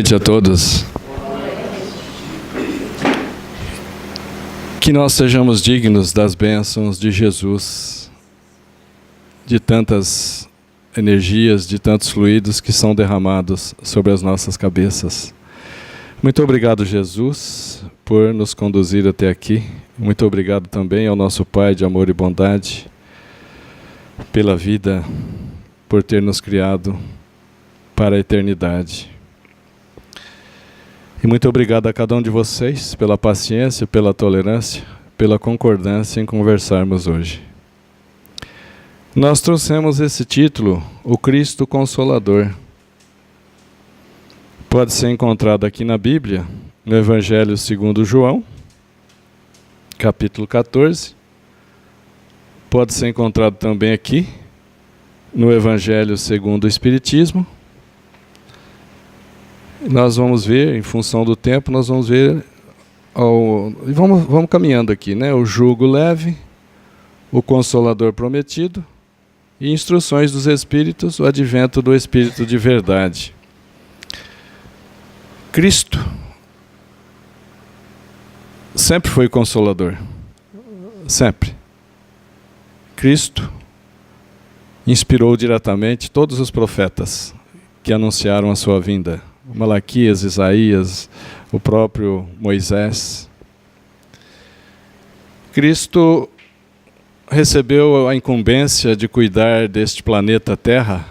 noite a todos. Que nós sejamos dignos das bênçãos de Jesus, de tantas energias, de tantos fluidos que são derramados sobre as nossas cabeças. Muito obrigado, Jesus, por nos conduzir até aqui. Muito obrigado também ao nosso Pai de amor e bondade, pela vida, por ter nos criado para a eternidade. E muito obrigado a cada um de vocês pela paciência, pela tolerância, pela concordância em conversarmos hoje. Nós trouxemos esse título, O Cristo Consolador. Pode ser encontrado aqui na Bíblia, no Evangelho segundo João, capítulo 14. Pode ser encontrado também aqui, no Evangelho segundo o Espiritismo. Nós vamos ver, em função do tempo, nós vamos ver, vamos caminhando aqui, né? O jugo leve, o Consolador prometido e instruções dos Espíritos, o advento do Espírito de verdade. Cristo sempre foi Consolador, sempre. Cristo inspirou diretamente todos os profetas que anunciaram a sua vinda. Malaquias, Isaías, o próprio Moisés. Cristo recebeu a incumbência de cuidar deste planeta Terra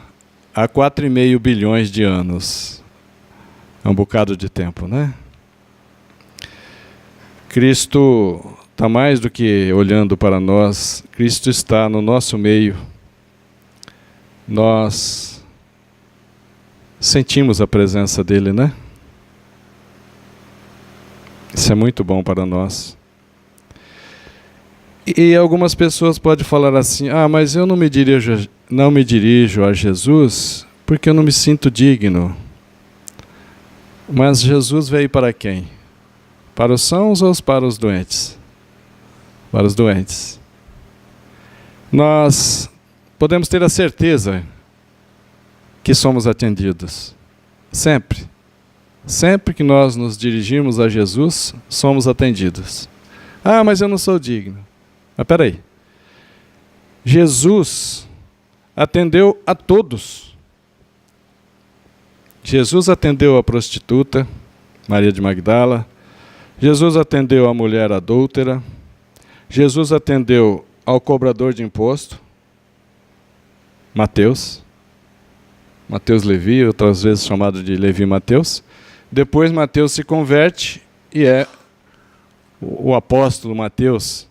há 4,5 bilhões de anos. É um bocado de tempo, né? Cristo está mais do que olhando para nós, Cristo está no nosso meio. Nós sentimos a presença dele, né? Isso é muito bom para nós. E algumas pessoas podem falar assim: mas eu não me dirijo a Jesus porque eu não me sinto digno. Mas Jesus veio para quem? Para os sãos ou para os doentes? Para os doentes. Nós podemos ter a certeza que somos atendidos. Sempre. Sempre que nós nos dirigimos a Jesus, somos atendidos. Mas eu não sou digno. Mas espera aí. Jesus atendeu a todos. Jesus atendeu a prostituta, Maria de Magdala. Jesus atendeu a mulher adúltera. Jesus atendeu ao cobrador de imposto, Mateus Levi, outras vezes chamado de Levi Mateus. Depois Mateus se converte e é o apóstolo Mateus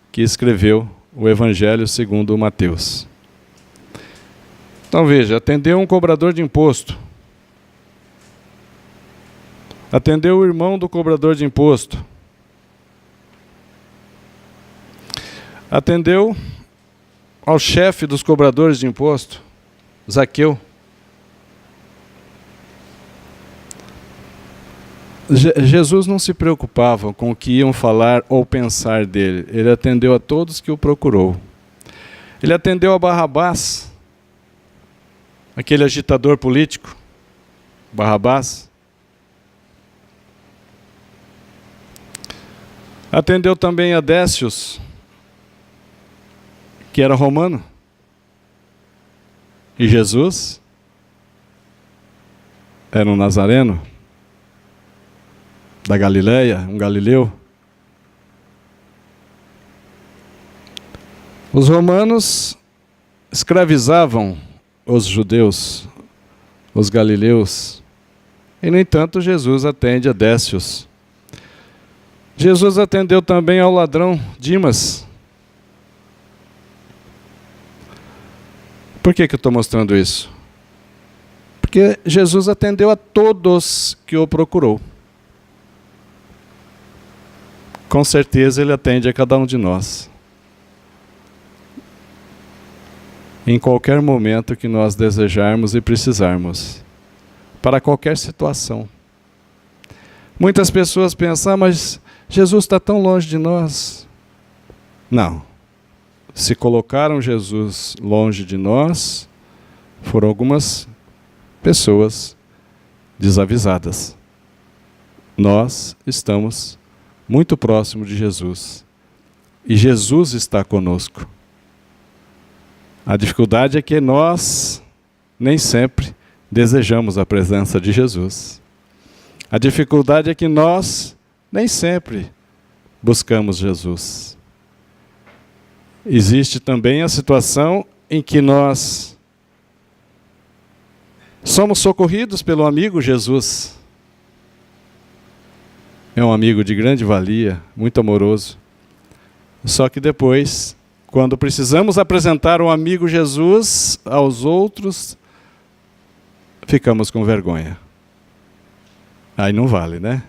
que escreveu o Evangelho segundo Mateus. Então veja, atendeu um cobrador de imposto. Atendeu o irmão do cobrador de imposto. Atendeu ao chefe dos cobradores de imposto, Zaqueu. Jesus não se preocupava com o que iam falar ou pensar dele. Ele atendeu a todos que o procurou. Ele atendeu a Barrabás, aquele agitador político, Barrabás. Atendeu também a Décius, que era romano. E Jesus era um nazareno da Galileia, um galileu. Os romanos escravizavam os judeus, os galileus. E, no entanto, Jesus atende a Décius. Jesus atendeu também ao ladrão Dimas. Por que eu estou mostrando isso? Porque Jesus atendeu a todos que o procurou. Com certeza ele atende a cada um de nós. Em qualquer momento que nós desejarmos e precisarmos. Para qualquer situação. Muitas pessoas pensam: mas Jesus está tão longe de nós. Não. Se colocaram Jesus longe de nós, foram algumas pessoas desavisadas. Nós estamos muito próximos de Jesus. E Jesus está conosco. A dificuldade é que nós nem sempre desejamos a presença de Jesus. A dificuldade é que nós nem sempre buscamos Jesus. Existe também a situação em que nós somos socorridos pelo amigo Jesus. É um amigo de grande valia, muito amoroso. Só que depois, quando precisamos apresentar o amigo Jesus aos outros, ficamos com vergonha. Aí não vale, né?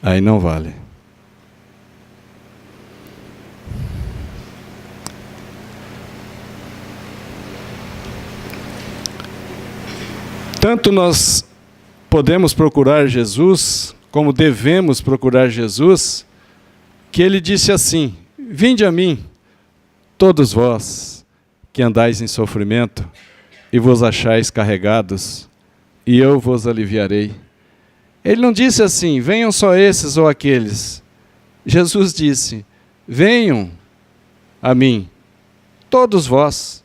Aí não vale. Tanto nós podemos procurar Jesus, como devemos procurar Jesus, que ele disse assim: vinde a mim, todos vós que andais em sofrimento e vos achais carregados, e eu vos aliviarei. Ele não disse assim, venham só esses ou aqueles. Jesus disse, venham a mim, todos vós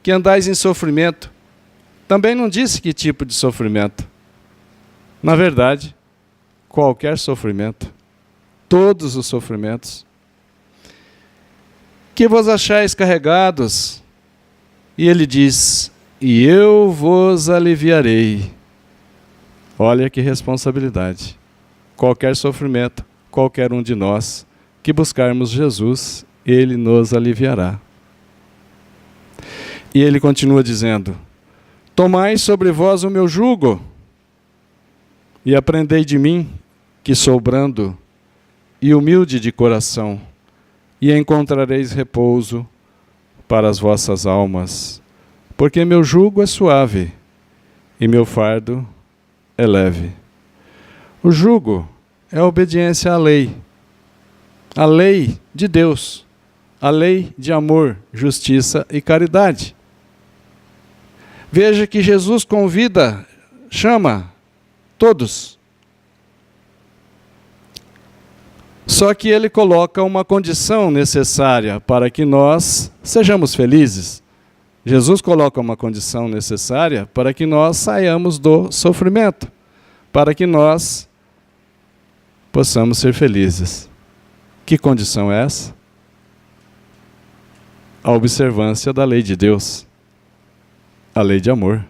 que andais em sofrimento. Também não disse que tipo de sofrimento. Na verdade, qualquer sofrimento, todos os sofrimentos, que vos achais carregados, e ele diz, e eu vos aliviarei. Olha que responsabilidade. Qualquer sofrimento, qualquer um de nós, que buscarmos Jesus, ele nos aliviará. E ele continua dizendo, tomai sobre vós o meu jugo, e aprendei de mim, que sou brando e humilde de coração, e encontrareis repouso para as vossas almas, porque meu jugo é suave e meu fardo é leve. O jugo é a obediência à lei de Deus, a lei de amor, justiça e caridade. Veja que Jesus convida, chama todos. Só que ele coloca uma condição necessária para que nós sejamos felizes. Jesus coloca uma condição necessária para que nós saiamos do sofrimento, para que nós possamos ser felizes. Que condição é essa? A observância da lei de Deus, a lei de amor.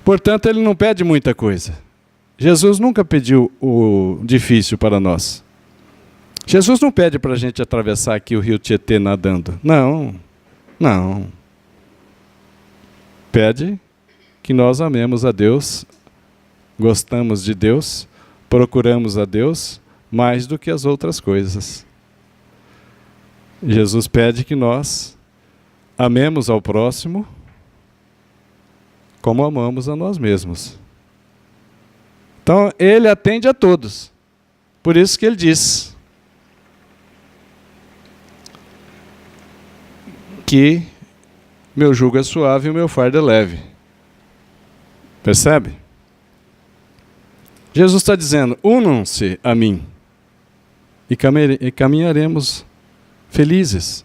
Portanto, ele não pede muita coisa. Jesus nunca pediu o difícil para nós. Jesus não pede para a gente atravessar aqui o rio Tietê nadando. Não. Pede que nós amemos a Deus, gostamos de Deus, procuramos a Deus mais do que as outras coisas. Jesus pede que nós amemos ao próximo como amamos a nós mesmos. Então, ele atende a todos. Por isso que ele diz que meu jugo é suave e o meu fardo é leve. Percebe? Jesus está dizendo, unam-se a mim e caminharemos felizes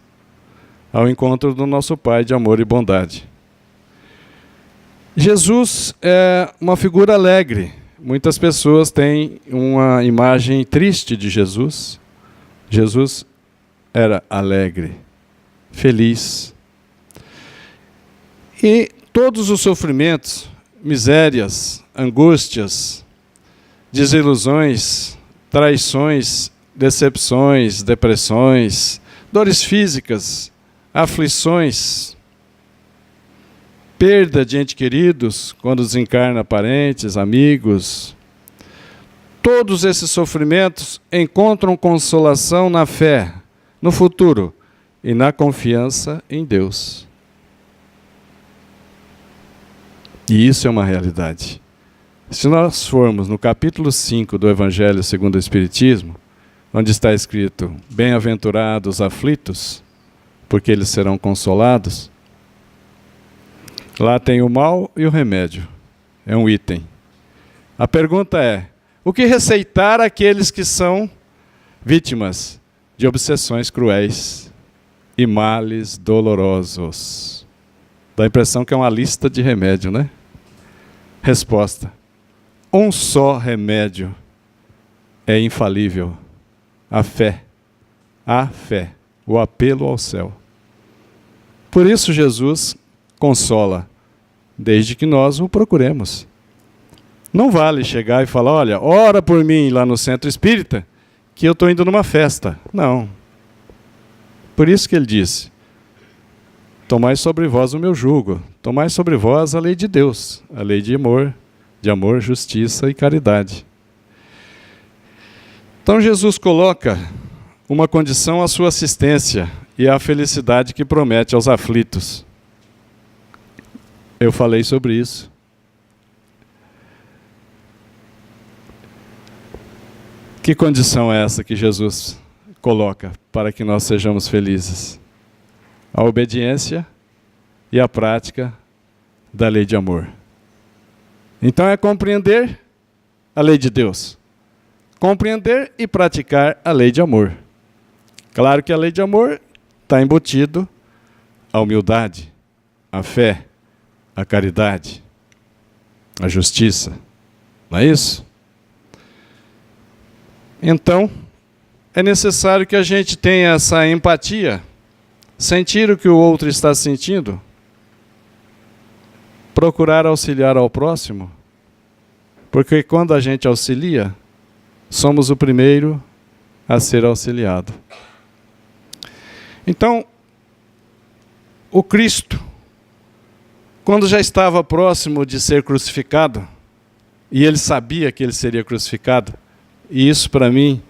ao encontro do nosso Pai de amor e bondade. Jesus é uma figura alegre. Muitas pessoas têm uma imagem triste de Jesus. Jesus era alegre, feliz. E todos os sofrimentos, misérias, angústias, desilusões, traições, decepções, depressões, dores físicas, aflições, perda de entes queridos, quando desencarna parentes, amigos. Todos esses sofrimentos encontram consolação na fé, no futuro e na confiança em Deus. E isso é uma realidade. Se nós formos no capítulo 5 do Evangelho segundo o Espiritismo, onde está escrito, bem-aventurados os aflitos, porque eles serão consolados, lá tem o mal e o remédio. é um item. A pergunta é: o que receitar àqueles que são vítimas de obsessões cruéis e males dolorosos? Dá a impressão que é uma lista de remédio, né? Resposta: um só remédio é infalível: a fé. A fé, o apelo ao céu. Por isso Jesus consola, desde que nós o procuremos. Não vale chegar e falar: olha, ora por mim lá no centro espírita, que eu estou indo numa festa. Não. Por isso que ele disse: tomai sobre vós o meu jugo, tomai sobre vós a lei de Deus, a lei de amor, justiça e caridade. Então Jesus coloca uma condição à sua assistência e à felicidade que promete aos aflitos. Eu falei sobre isso. Que condição é essa que Jesus coloca para que nós sejamos felizes? A obediência e a prática da lei de amor. Então é compreender a lei de Deus. Compreender e praticar a lei de amor. Claro que a lei de amor está embutido a humildade, a fé, a caridade, a justiça. Não é isso? Então, é necessário que a gente tenha essa empatia, sentir o que o outro está sentindo, procurar auxiliar ao próximo, porque quando a gente auxilia, somos o primeiro a ser auxiliado. Então, o Cristo, quando já estava próximo de ser crucificado, e ele sabia que ele seria crucificado, e isso para mim,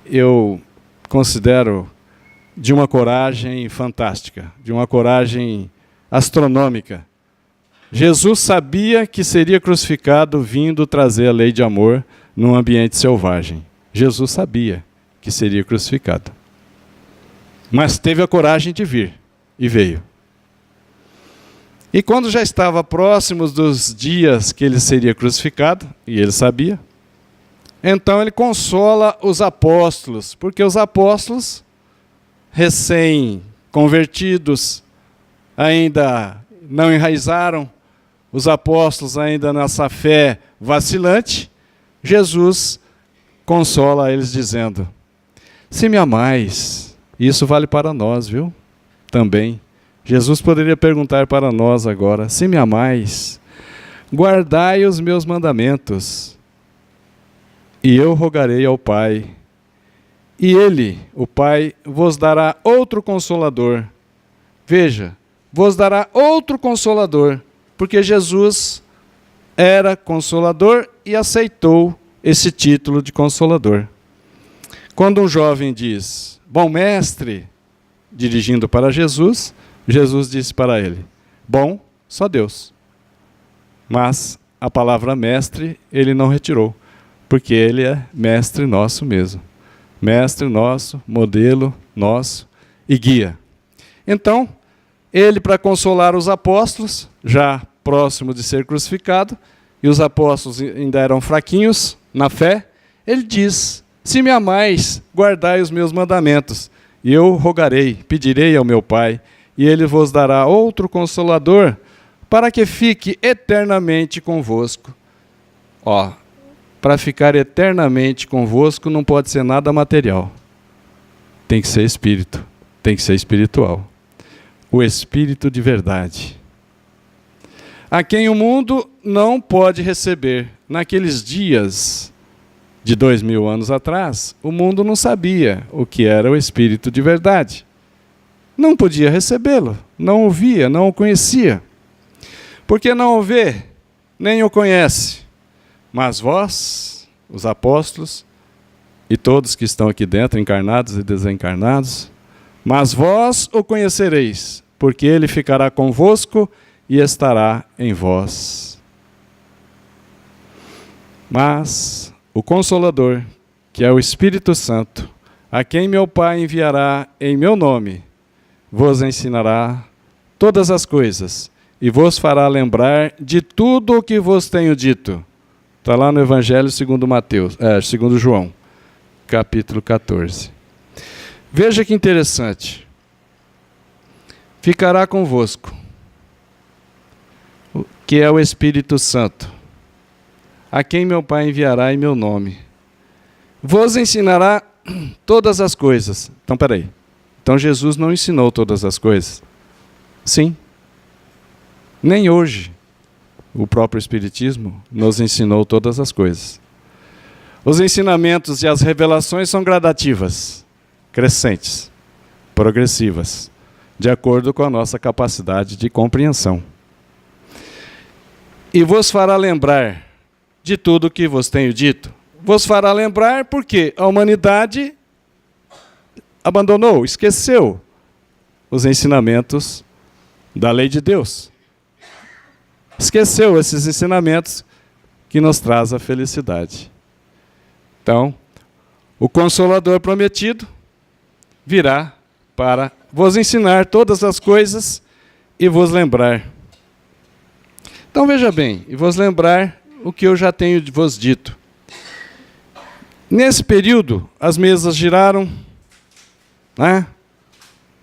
eu considero de uma coragem fantástica, de uma coragem astronômica. Jesus sabia que seria crucificado vindo trazer a lei de amor num ambiente selvagem. Jesus sabia que seria crucificado. Mas teve a coragem de vir, e veio. E quando já estava próximos dos dias que ele seria crucificado, e ele sabia, então ele consola os apóstolos, porque os apóstolos, recém-convertidos, ainda não enraizaram, os apóstolos ainda nessa fé vacilante, Jesus consola eles dizendo: se me amais, isso vale para nós, viu? Também. Jesus poderia perguntar para nós agora: se me amais, guardai os meus mandamentos, e eu rogarei ao Pai, e Ele, o Pai, vos dará outro Consolador. Veja, vos dará outro Consolador, porque Jesus era Consolador e aceitou esse título de Consolador. Quando um jovem diz: bom mestre, dirigindo para Jesus, Jesus disse para ele: bom, só Deus. Mas a palavra mestre ele não retirou, porque ele é mestre nosso mesmo. Mestre nosso, modelo nosso e guia. Então, ele, para consolar os apóstolos, já próximo de ser crucificado, e os apóstolos ainda eram fraquinhos na fé, ele diz: se me amais, guardai os meus mandamentos, e eu rogarei, pedirei ao meu Pai, e ele vos dará outro Consolador, para que fique eternamente convosco. Ó, para ficar eternamente convosco não pode ser nada material. Tem que ser espírito, tem que ser espiritual. O Espírito de verdade, a quem o mundo não pode receber. Naqueles dias de 2000 anos atrás, o mundo não sabia o que era o Espírito de verdade. Não podia recebê-lo, não o via, não o conhecia. Porque não o vê, nem o conhece. Mas vós, os apóstolos, e todos que estão aqui dentro, encarnados e desencarnados, mas vós o conhecereis, porque ele ficará convosco e estará em vós. Mas o Consolador, que é o Espírito Santo, a quem meu Pai enviará em meu nome, vos ensinará todas as coisas e vos fará lembrar de tudo o que vos tenho dito. Está lá no Evangelho segundo João, capítulo 14. Veja que interessante. Ficará convosco, que é o Espírito Santo, a quem meu Pai enviará em meu nome. Vos ensinará todas as coisas. Então, peraí. Então, Jesus não ensinou todas as coisas? Sim. Nem hoje o próprio Espiritismo nos ensinou todas as coisas. Os ensinamentos e as revelações são gradativas, crescentes, progressivas, de acordo com a nossa capacidade de compreensão. E vos fará lembrar de tudo o que vos tenho dito. Vos fará lembrar porque a humanidade abandonou, esqueceu os ensinamentos da lei de Deus. Esqueceu esses ensinamentos que nos traz a felicidade. Então, o Consolador prometido virá para vos ensinar todas as coisas e vos lembrar. Então veja bem, e vos lembrar o que eu já tenho vos dito. Nesse período, as mesas giraram, né?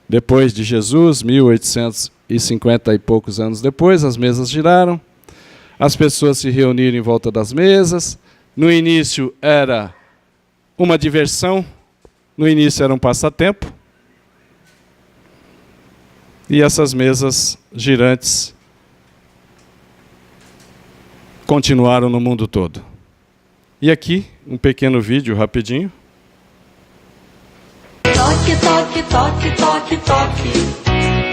Depois de Jesus, 1850 e poucos anos depois, as mesas giraram, as pessoas se reuniram em volta das mesas. No início era uma diversão, no início era um passatempo, e essas mesas girantes continuaram no mundo todo. E aqui, um pequeno vídeo, rapidinho. Toque, toque, toque, toque, toque.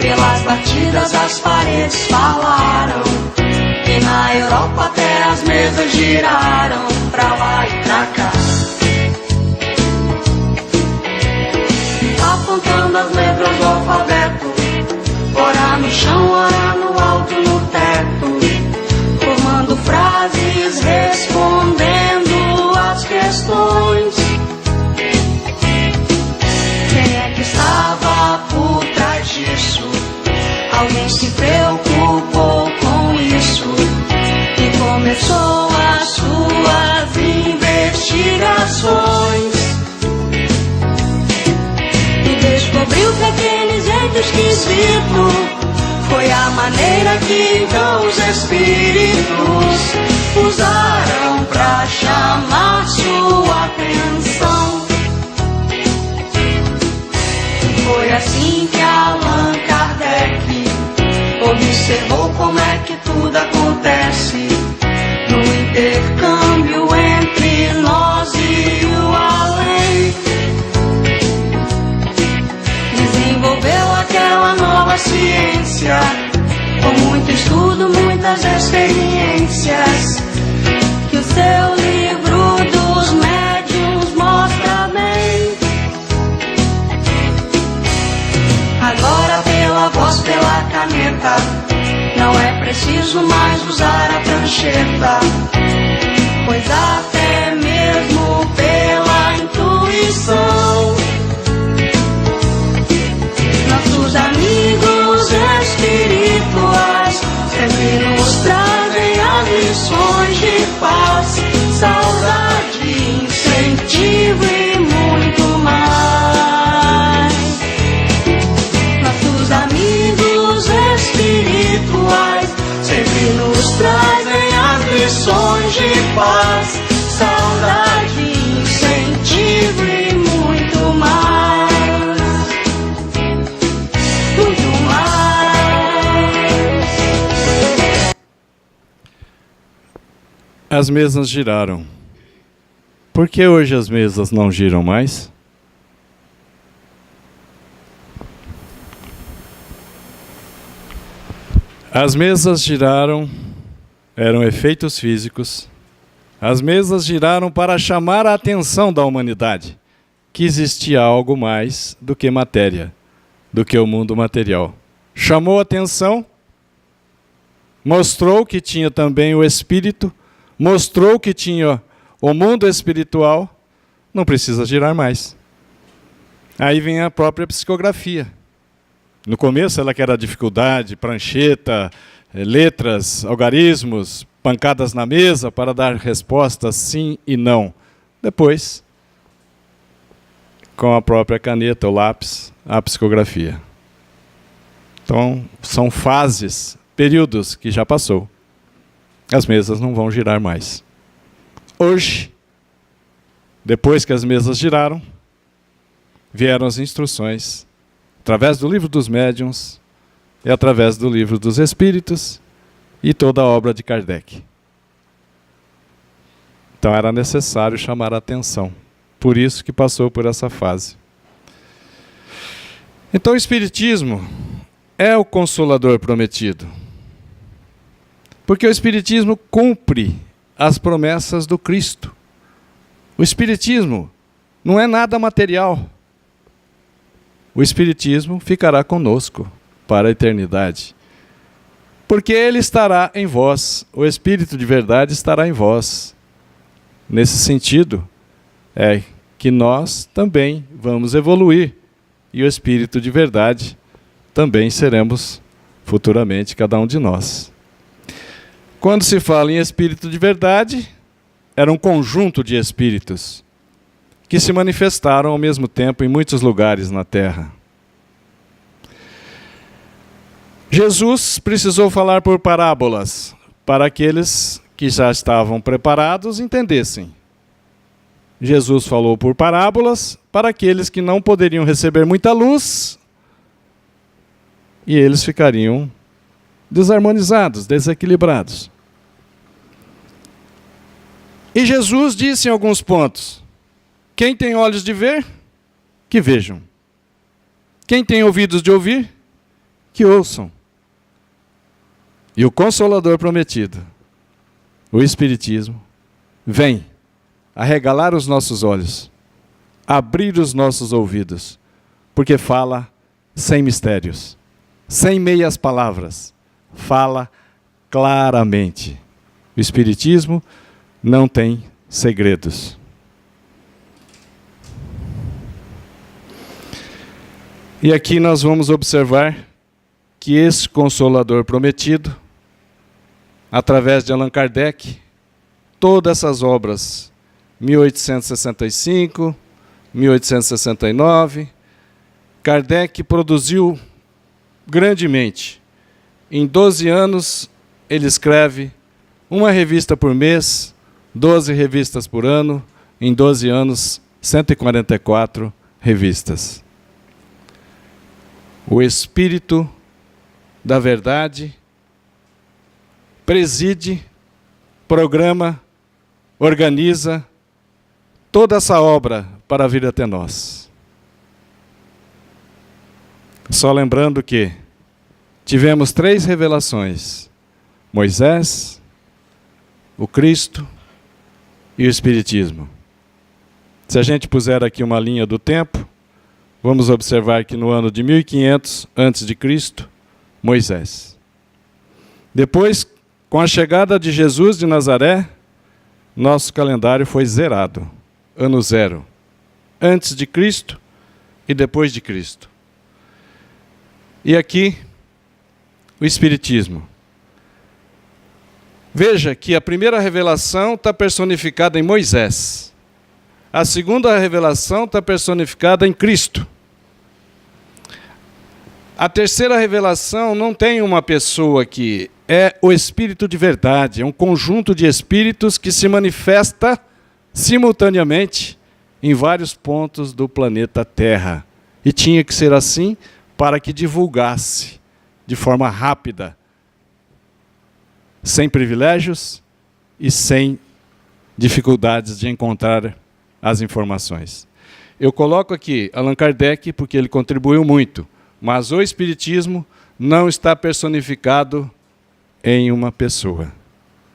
Pelas batidas as paredes falaram. E na Europa até as mesas giraram pra lá e pra cá. Apontando as letras do alfabeto, ora no chão, ora no alto, no teto, formando frases, respondendo às questões. Quem é que estava por trás disso? Alguém se preocupou com isso e começou as suas investigações. E descobriu que aquele jeito esquisito foi a maneira que então os espíritos usaram pra chamar sua atenção. Foi assim que Allan Kardec observou como é que tudo acontece no intercâmbio entre nós e o além. Desenvolveu aquela nova ciência com muito estudo, muitas experiências, que o seu livro dos médiuns mostra bem. Agora pela voz, pela caneta, não é preciso mais usar a prancheta, pois até mesmo pela intuição, nossos amigos espirituais sempre nos trazem as lições de paz, saudade, incentivo e muito mais. Nossos amigos espirituais sempre nos trazem as lições de paz, saudade, incentivo e muito mais. Muito mais. As mesas giraram. Por que hoje as mesas não giram mais? As mesas giraram, eram efeitos físicos. As mesas giraram para chamar a atenção da humanidade, que existia algo mais do que matéria, do que o mundo material. Chamou a atenção, mostrou que tinha também o espírito, mostrou que tinha o mundo espiritual, não precisa girar mais. Aí vem a própria psicografia. No começo ela que era dificuldade, prancheta, letras, algarismos, pancadas na mesa para dar respostas sim e não. Depois, com a própria caneta, o lápis, a psicografia. Então, são fases, períodos que já passou. As mesas não vão girar mais. Hoje, depois que as mesas giraram, vieram as instruções, através do livro dos médiuns e através do livro dos espíritos e toda a obra de Kardec. Então era necessário chamar a atenção. Por isso que passou por essa fase. Então o Espiritismo é o Consolador prometido. Porque o Espiritismo cumpre as promessas do Cristo. O Espiritismo não é nada material. O Espiritismo ficará conosco para a eternidade. Porque ele estará em vós, o Espírito de verdade estará em vós. Nesse sentido, é que nós também vamos evoluir. E o Espírito de verdade também seremos futuramente, cada um de nós. Quando se fala em Espírito de verdade, era um conjunto de espíritos que se manifestaram ao mesmo tempo em muitos lugares na Terra. Jesus precisou falar por parábolas para aqueles que já estavam preparados entendessem. Jesus falou por parábolas para aqueles que não poderiam receber muita luz e eles ficariam desarmonizados, desequilibrados. E Jesus disse em alguns pontos: quem tem olhos de ver, que vejam. Quem tem ouvidos de ouvir, que ouçam. E o Consolador prometido, o Espiritismo, vem arregalar os nossos olhos, abrir os nossos ouvidos, porque fala sem mistérios, sem meias palavras, fala claramente. O Espiritismo não tem segredos. E aqui nós vamos observar que esse Consolador prometido, através de Allan Kardec, todas essas obras, 1865, 1869, Kardec produziu grandemente. Em 12 anos, ele escreve uma revista por mês, 12 revistas por ano, em 12 anos, 144 revistas. O Espírito da Verdade preside, programa, organiza toda essa obra para vir até nós. Só lembrando que tivemos 3 revelações: Moisés, o Cristo e o Espiritismo. Se a gente puser aqui uma linha do tempo, vamos observar que no ano de 1500 a.C., Moisés. Depois, com a chegada de Jesus de Nazaré, nosso calendário foi zerado. Ano 0. Antes de Cristo e depois de Cristo. E aqui, o Espiritismo. Veja que a primeira revelação está personificada em Moisés. A segunda revelação está personificada em Cristo. A terceira revelação não tem uma pessoa aqui, é o Espírito de verdade, é um conjunto de espíritos que se manifesta simultaneamente em vários pontos do planeta Terra. E tinha que ser assim para que divulgasse de forma rápida, sem privilégios e sem dificuldades de encontrar as informações. Eu coloco aqui Allan Kardec porque ele contribuiu muito, mas o Espiritismo não está personificado em uma pessoa.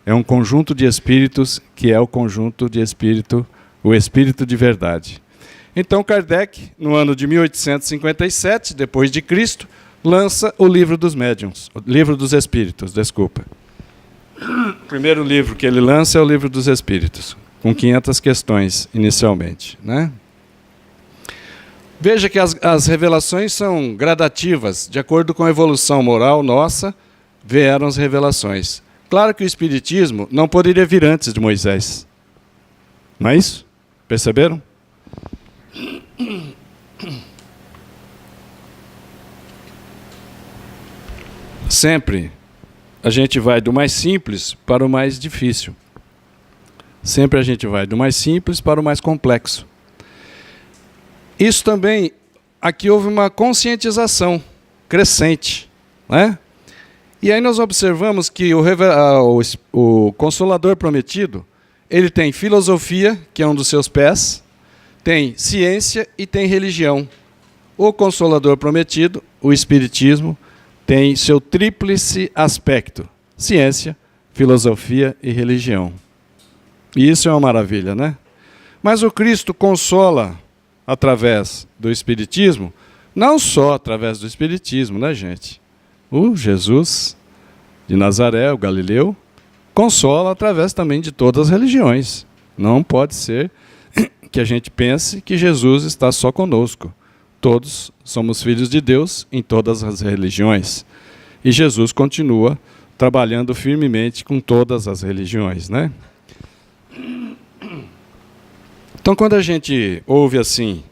É um conjunto de espíritos que é o conjunto de espírito, o Espírito de verdade. Então Kardec, no ano de 1857, depois de Cristo, lança o Livro dos Médiuns, o Livro dos Espíritos, desculpa. O primeiro livro que ele lança é o Livro dos Espíritos, com 500 questões inicialmente, né? Veja que as revelações são gradativas, de acordo com a evolução moral nossa, vieram as revelações. Claro que o Espiritismo não poderia vir antes de Moisés. Não é isso? Perceberam? Sempre a gente vai do mais simples para o mais difícil. Sempre a gente vai do mais simples para o mais complexo. Isso também, aqui houve uma conscientização crescente, né? E aí nós observamos que o Consolador Prometido, ele tem filosofia, que é um dos seus pés, tem ciência e tem religião. O Consolador Prometido, o Espiritismo, tem seu tríplice aspecto: ciência, filosofia e religião. E isso é uma maravilha, né? Mas o Cristo consola através do Espiritismo, não só através do Espiritismo, né, gente? O Jesus de Nazaré, o Galileu, consola através também de todas as religiões. Não pode ser que a gente pense que Jesus está só conosco. Todos somos filhos de Deus em todas as religiões. E Jesus continua trabalhando firmemente com todas as religiões, né? Então, quando a gente ouve assim,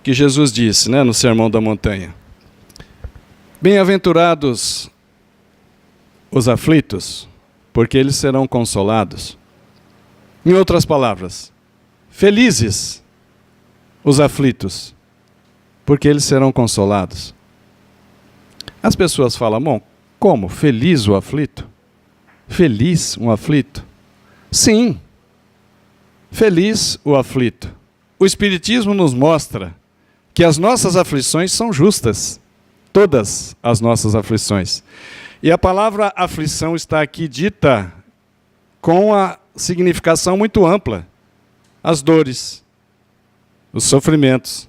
que Jesus disse, né, no Sermão da Montanha: bem-aventurados os aflitos, porque eles serão consolados. Em outras palavras, felizes os aflitos, porque eles serão consolados. As pessoas falam: bom, como? Feliz o aflito? Feliz um aflito? Sim, feliz o aflito. O Espiritismo nos mostra que as nossas aflições são justas. Todas as nossas aflições. E a palavra aflição está aqui dita com a significação muito ampla. As dores, os sofrimentos,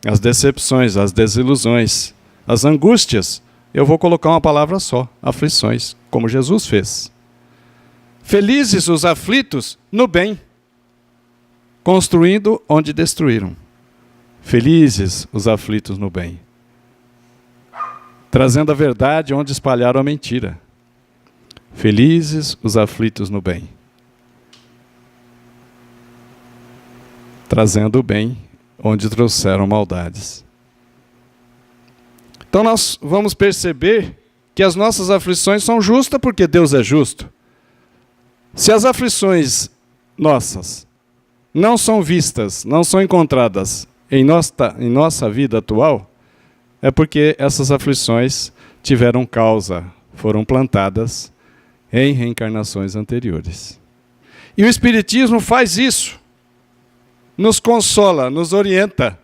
as decepções, as desilusões, as angústias. Eu vou colocar uma palavra só: aflições, como Jesus fez. Felizes os aflitos no bem, construindo onde destruíram. Felizes os aflitos no bem, trazendo a verdade onde espalharam a mentira. Felizes os aflitos no bem, trazendo o bem onde trouxeram maldades. Então nós vamos perceber que as nossas aflições são justas porque Deus é justo. Se as aflições nossas não são vistas, não são encontradas em nossa vida atual, é porque essas aflições tiveram causa, foram plantadas em reencarnações anteriores. E o Espiritismo faz isso, nos consola, nos orienta,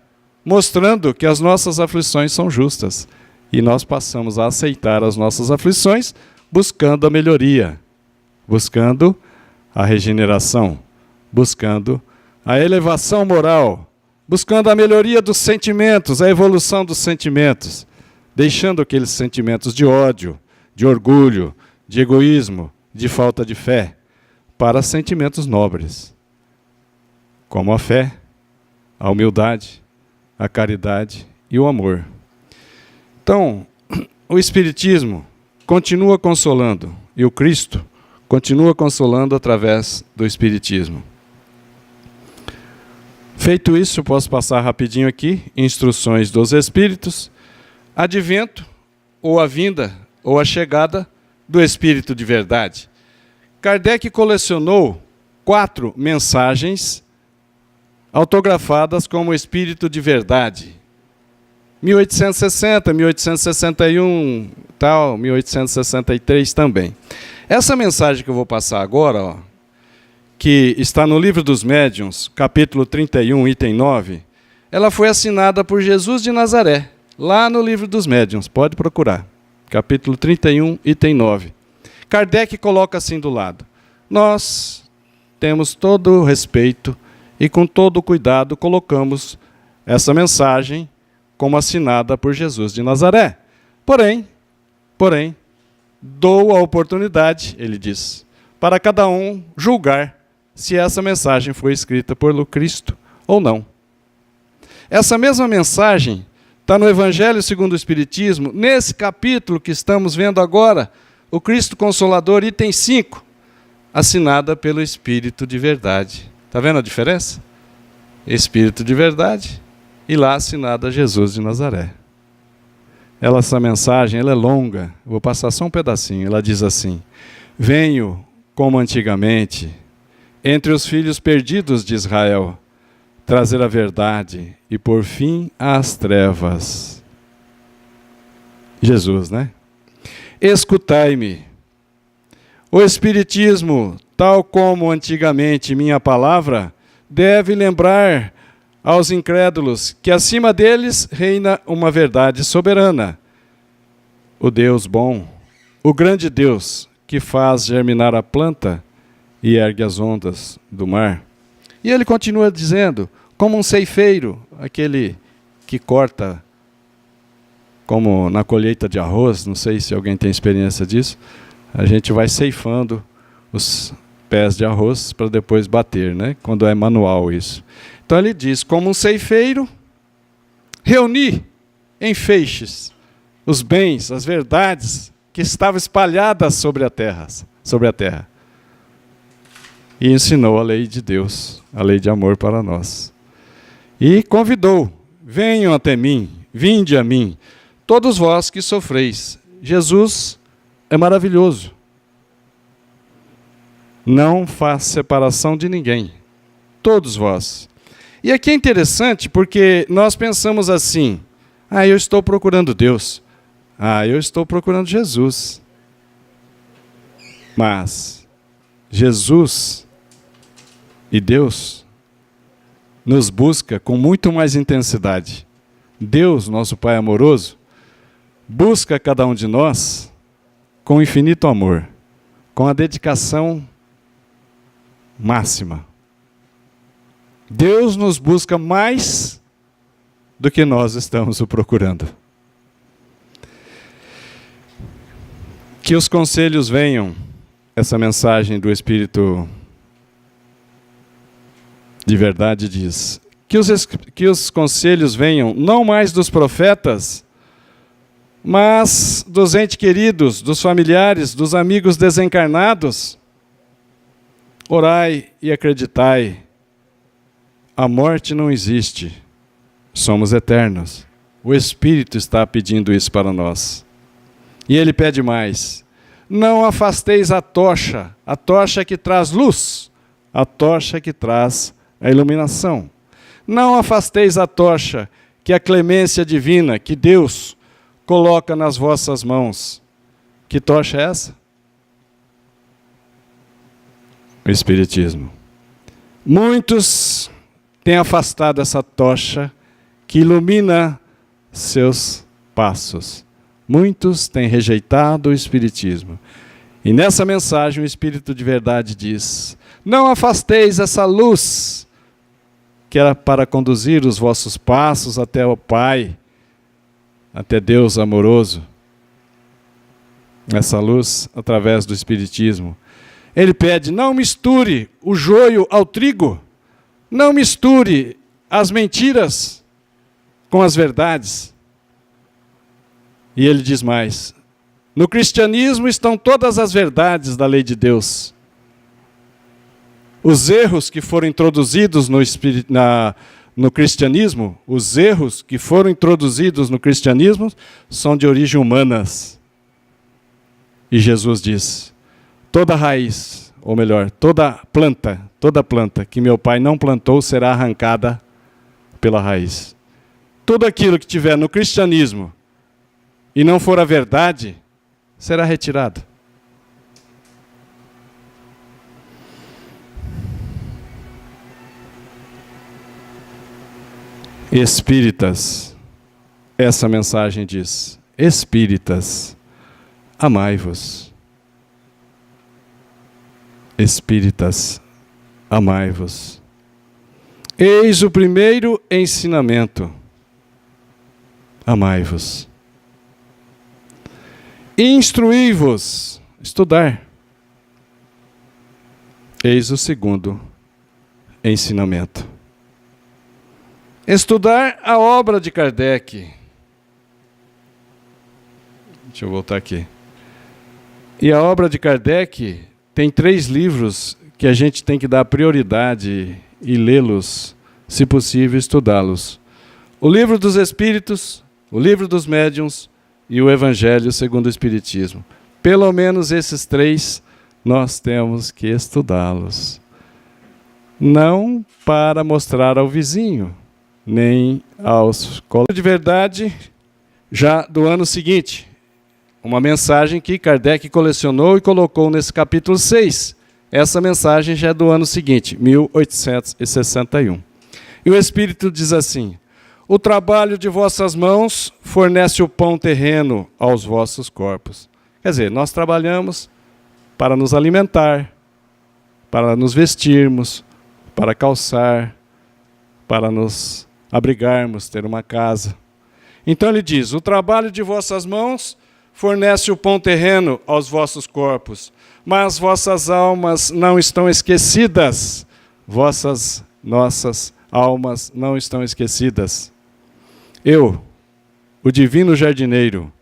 mostrando que as nossas aflições são justas. E nós passamos a aceitar as nossas aflições, buscando a melhoria, buscando a regeneração, buscando a elevação moral, buscando a melhoria dos sentimentos, a evolução dos sentimentos, deixando aqueles sentimentos de ódio, de orgulho, de egoísmo, de falta de fé, para sentimentos nobres, como a fé, a humildade, a caridade e o amor. Então, o Espiritismo continua consolando, e o Cristo continua consolando através do Espiritismo. Feito isso, eu posso passar rapidinho aqui, instruções dos Espíritos, advento, ou a vinda, ou a chegada do Espírito de verdade. Kardec colecionou 4 mensagens autografadas como Espírito de verdade. 1860, 1861, tal, 1863 também. Essa mensagem que eu vou passar agora, que está no Livro dos Médiuns, capítulo 31, item 9, ela foi assinada por Jesus de Nazaré, lá no Livro dos Médiuns, pode procurar. Capítulo 31, item 9. Kardec coloca assim do lado: nós temos todo o respeito e com todo o cuidado colocamos essa mensagem como assinada por Jesus de Nazaré. Porém, dou a oportunidade, ele diz, para cada um julgar se essa mensagem foi escrita por Cristo ou não. Essa mesma mensagem está no Evangelho segundo o Espiritismo, nesse capítulo que estamos vendo agora, o Cristo Consolador, item 5, assinada pelo Espírito de verdade. Está vendo a diferença? Espírito de verdade e lá assinada Jesus de Nazaré. Essa mensagem ela é longa, vou passar só um pedacinho. Ela diz assim: venho como antigamente, entre os filhos perdidos de Israel, trazer a verdade e por fim às trevas. Jesus, né? Escutai-me. O Espiritismo, tal como antigamente minha palavra, deve lembrar aos incrédulos que acima deles reina uma verdade soberana. O Deus bom, o grande Deus que faz germinar a planta e ergue as ondas do mar. E ele continua dizendo, como um ceifeiro, aquele que corta, como na colheita de arroz, não sei se alguém tem experiência disso, a gente vai ceifando os pés de arroz para depois bater, né? Quando é manual isso. Então ele diz, como um ceifeiro, reuni em feixes os bens, as verdades que estavam espalhadas sobre a terra. E ensinou a lei de Deus, a lei de amor para nós. E convidou, venham até mim, vinde a mim, todos vós que sofreis. Jesus é maravilhoso. Não faz separação de ninguém. Todos vós. E aqui é interessante porque nós pensamos assim, eu estou procurando Deus. Eu estou procurando Jesus. Mas Jesus e Deus nos busca com muito mais intensidade. Deus, nosso Pai amoroso, busca cada um de nós com infinito amor, com a dedicação máxima. Deus nos busca mais do que nós estamos o procurando. Que os conselhos venham, essa mensagem do Espírito de verdade diz, que os conselhos venham não mais dos profetas, mas dos entes queridos, dos familiares, dos amigos desencarnados. Orai e acreditai, a morte não existe, somos eternos. O Espírito está pedindo isso para nós. E ele pede mais, não afasteis a tocha que traz luz, a tocha que traz a iluminação. Não afasteis a tocha que a clemência divina, que Deus coloca nas vossas mãos. Que tocha é essa? O Espiritismo. Muitos têm afastado essa tocha que ilumina seus passos. Muitos têm rejeitado o Espiritismo. E nessa mensagem o Espírito de verdade diz, não afasteis essa luz que era para conduzir os vossos passos até o Pai, até Deus amoroso. Essa luz através do Espiritismo. Ele pede, não misture o joio ao trigo, não misture as mentiras com as verdades. E ele diz mais, no cristianismo estão todas as verdades da lei de Deus. Os erros que foram introduzidos no cristianismo, os erros que foram introduzidos no cristianismo são de origem humanas. E Jesus diz, toda raiz, ou melhor, toda planta que meu Pai não plantou será arrancada pela raiz. Tudo aquilo que tiver no cristianismo e não for a verdade, será retirado. Espíritas, essa mensagem diz, espíritas, amai-vos. Espíritas, amai-vos. Eis o primeiro ensinamento, amai-vos. Instruí-vos, estudar. Eis o segundo ensinamento. Estudar a obra de Kardec. Deixa eu voltar aqui. E a obra de Kardec tem 3 livros que a gente tem que dar prioridade e lê-los, se possível estudá-los. O Livro dos Espíritos, o Livro dos Médiuns e o Evangelho segundo o Espiritismo. Pelo menos esses 3 nós temos que estudá-los. Não para mostrar ao vizinho, nem aos colegas. De verdade, já do ano seguinte, uma mensagem que Kardec colecionou e colocou nesse capítulo 6. Essa mensagem já é do ano seguinte, 1861. E o Espírito diz assim: o trabalho de vossas mãos fornece o pão terreno aos vossos corpos. Quer dizer, nós trabalhamos para nos alimentar, para nos vestirmos, para calçar, para nos abrigarmos, ter uma casa. Então ele diz: o trabalho de vossas mãos fornece o pão terreno aos vossos corpos, mas vossas almas não estão esquecidas. Nossas almas não estão esquecidas. Eu, o divino jardineiro,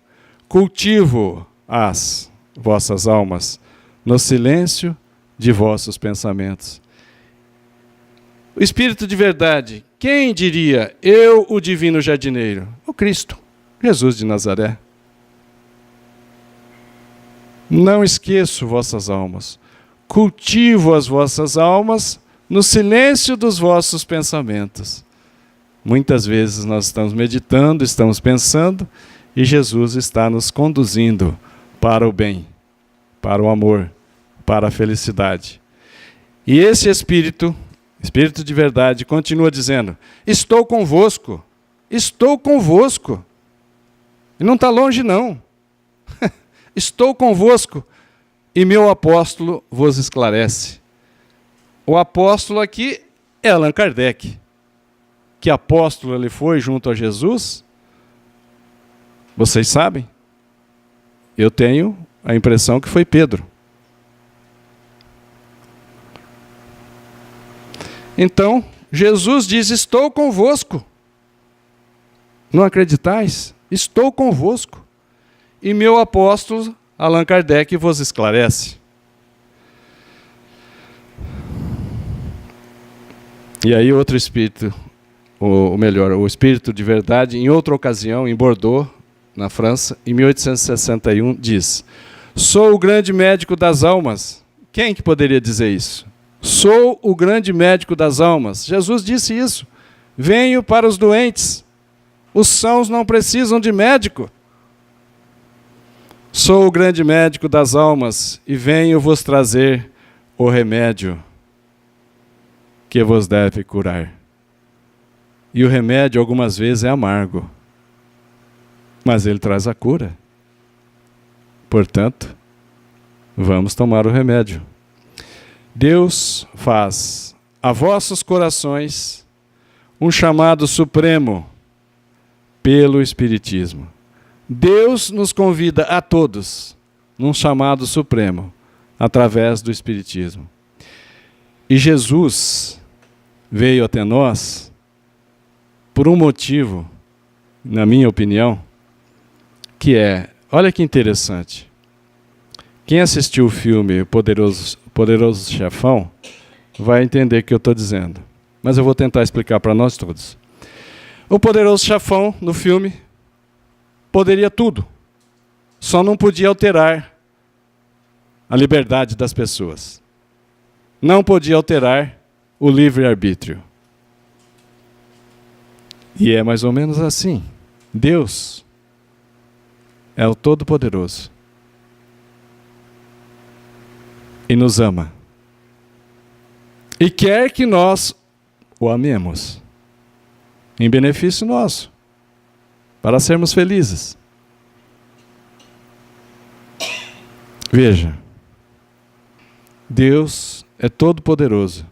cultivo as vossas almas no silêncio de vossos pensamentos. O Espírito de verdade, quem diria? Eu, o divino jardineiro. O Cristo, Jesus de Nazaré. Não esqueço vossas almas. Cultivo as vossas almas no silêncio dos vossos pensamentos. Muitas vezes nós estamos meditando, estamos pensando, e Jesus está nos conduzindo para o bem, para o amor, para a felicidade. E esse Espírito de verdade, continua dizendo: estou convosco, estou convosco. E não está longe não. Estou convosco, e meu apóstolo vos esclarece. O apóstolo aqui é Allan Kardec. Que apóstolo ele foi junto a Jesus? Vocês sabem? Eu tenho a impressão que foi Pedro. Então, Jesus diz: estou convosco. Não acreditais? Estou convosco. E meu apóstolo, Allan Kardec, vos esclarece. E aí outro espírito, o espírito de verdade, em outra ocasião, em Bordeaux, na França, em 1861, diz: sou o grande médico das almas. Quem que poderia dizer isso? Sou o grande médico das almas. Jesus disse isso. Venho para os doentes. Os sãos não precisam de médico. Sou o grande médico das almas e venho vos trazer o remédio que vos deve curar. E o remédio algumas vezes é amargo, mas ele traz a cura. Portanto, vamos tomar o remédio. Deus faz a vossos corações um chamado supremo pelo Espiritismo. Deus nos convida a todos num chamado supremo através do Espiritismo. E Jesus veio até nós por um motivo, na minha opinião, que é, olha que interessante. Quem assistiu o filme Poderoso Chefão vai entender o que eu estou dizendo. Mas eu vou tentar explicar para nós todos. O Poderoso Chefão, no filme, poderia tudo. Só não podia alterar a liberdade das pessoas. Não podia alterar o livre-arbítrio. E é mais ou menos assim. Deus é o Todo-Poderoso. E nos ama. E quer que nós o amemos. Em benefício nosso. Para sermos felizes. Veja. Deus é todo-poderoso.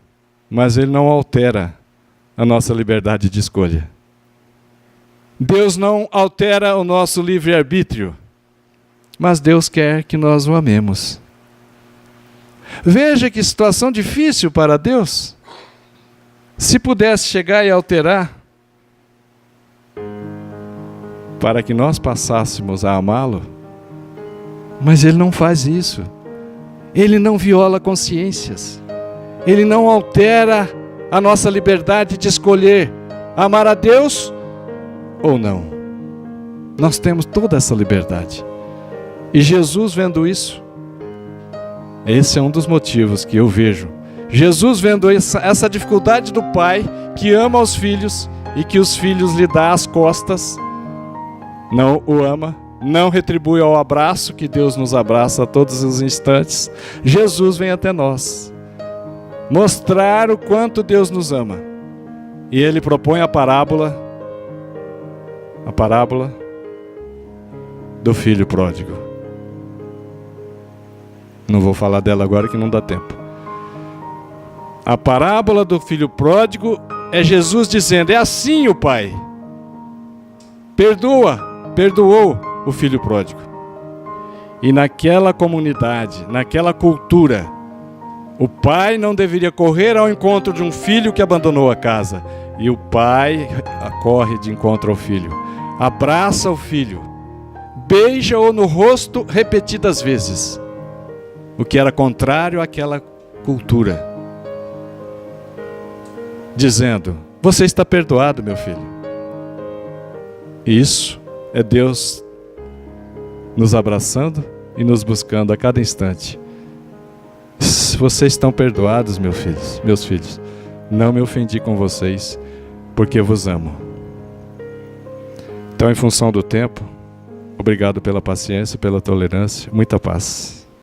Mas Ele não altera a nossa liberdade de escolha. Deus não altera o nosso livre-arbítrio. Mas Deus quer que nós o amemos. Veja que situação difícil para Deus. Se pudesse chegar e alterar, para que nós passássemos a amá-lo, Mas Ele não faz isso. Ele não viola consciências. Ele não altera a nossa liberdade de escolher amar a Deus ou não. Nós temos toda essa liberdade. E Jesus, vendo isso, esse é um dos motivos que eu vejo. Jesus, vendo essa dificuldade do pai que ama os filhos e que os filhos lhe dá as costas, não o ama, não retribui ao abraço que Deus nos abraça a todos os instantes. Jesus vem até nós mostrar o quanto Deus nos ama. E Ele propõe a parábola do filho pródigo. Não vou falar dela agora que não dá tempo. A parábola do filho pródigo é Jesus dizendo: é assim o pai perdoou o filho pródigo. E naquela comunidade, naquela cultura, o pai não deveria correr ao encontro de um filho que abandonou a casa. E o pai corre de encontro ao filho, abraça o filho, beija-o no rosto repetidas vezes, o que era contrário àquela cultura, dizendo: você está perdoado, meu filho. Isso é Deus nos abraçando e nos buscando a cada instante. Vocês estão perdoados, meus filhos. Não me ofendi com vocês, porque vos amo. Então, em função do tempo, obrigado pela paciência, pela tolerância. Muita paz.